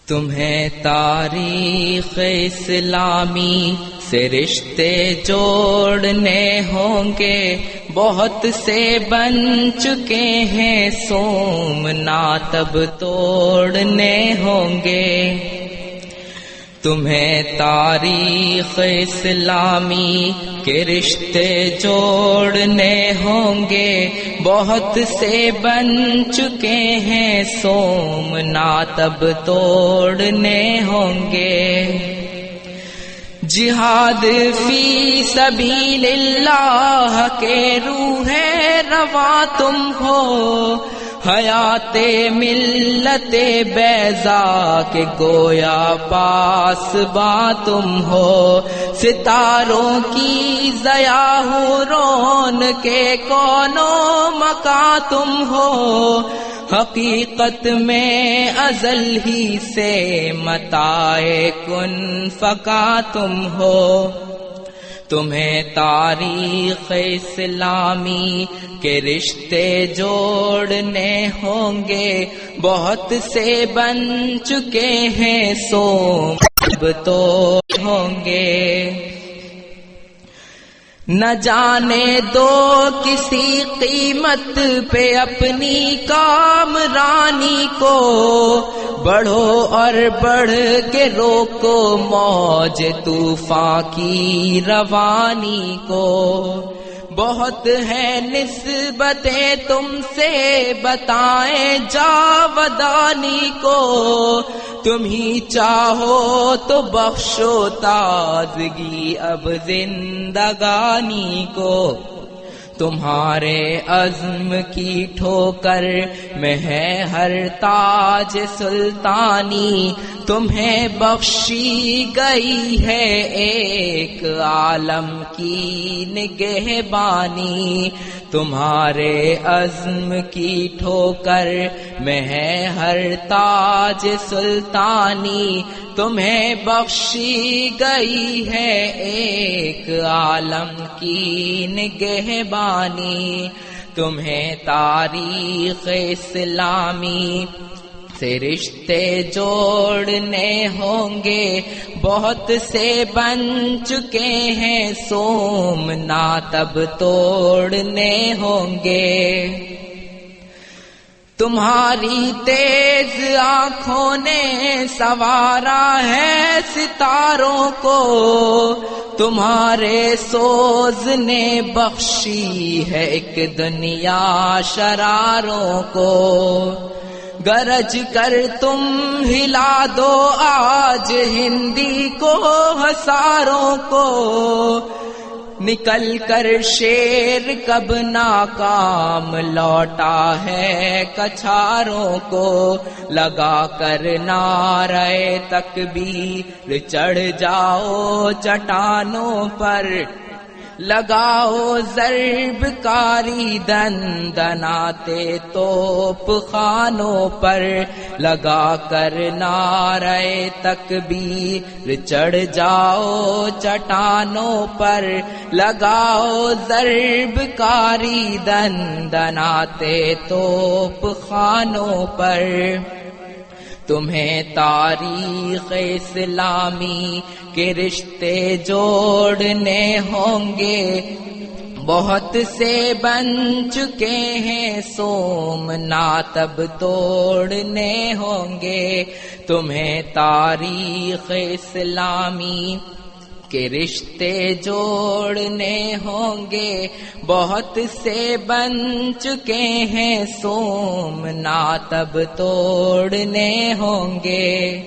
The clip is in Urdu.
تمہیں تاریخ اسلامی سے رشتے جوڑنے ہوں گے، بہت سے بن چکے ہیں سومنات اب توڑنے ہوں گے۔ تمہیں تاریخ اسلامی کے رشتے جوڑنے ہوں گے، بہت سے بن چکے ہیں سومنات اب توڑنے ہوں گے۔ جہاد فی سبیل اللہ کے روح رواں تم ہو، حیات ملت بیضا کے گویا پاسباں تم ہو۔ ستاروں کی ضیاء رون کے کونو مکاں تم ہو، حقیقت میں ازل ہی سے متاع کن فکا تم ہو۔ تمہیں تاریخ اسلامی کے رشتے جوڑنے ہوں گے، بہت سے بن چکے ہیں اب تو ہوں گے۔ نہ جانے دو کسی قیمت پہ اپنی کامرانی کو، بڑھو اور بڑھ کے روکو موج طوفان کی روانی کو۔ بہت ہے نسبتیں تم سے بتائیں جاودانی کو، تم ہی چاہو تو بخشو تازگی اب زندگانی کو۔ تمہارے عزم کی ٹھوکر میں ہے ہر تاج سلطانی، تمہیں بخشی گئی ہے ایک عالم کی نگہبانی۔ تمہارے عزم کی ٹھوکر میں ہے ہر تاج سلطانی، تمہیں بخشی گئی ہے ایک عالم کی نگہبانی۔ تمہیں تاریخ اسلامی سے رشتے جوڑنے ہوں گے، بہت سے بن چکے ہیں سومنات اب توڑنے ہوں گے۔ تمہاری تیز آنکھوں نے سنوارا ہے ستاروں کو، تمہارے سوز نے بخشی ہے ایک دنیا شراروں کو۔ گرج کر تم ہلا دو آج ہندی کو ہزاروں کو، نکل کر شیر کب ناکام لوٹا ہے کچھاروں کو۔ لگا کر نعرہ تکبیر چڑھ جاؤ چٹانوں پر، لگاؤ ضرب کاری دندناتے توپ خانوں پر۔ لگا کر نعرہ تکبیر چڑھ جاؤ چٹانوں پر، لگاؤ ضرب کاری دندناتے توپ خانوں پر۔ تمہیں تاریخ اسلامی کے رشتے جوڑنے ہوں گے، بہت سے بن چکے ہیں سومنات اب توڑنے ہوں گے۔ تمہیں تاریخ اسلامی کے رشتے جوڑنے ہوں گے، بہت سے بن چکے ہیں سومنات اب توڑنے ہوں گے۔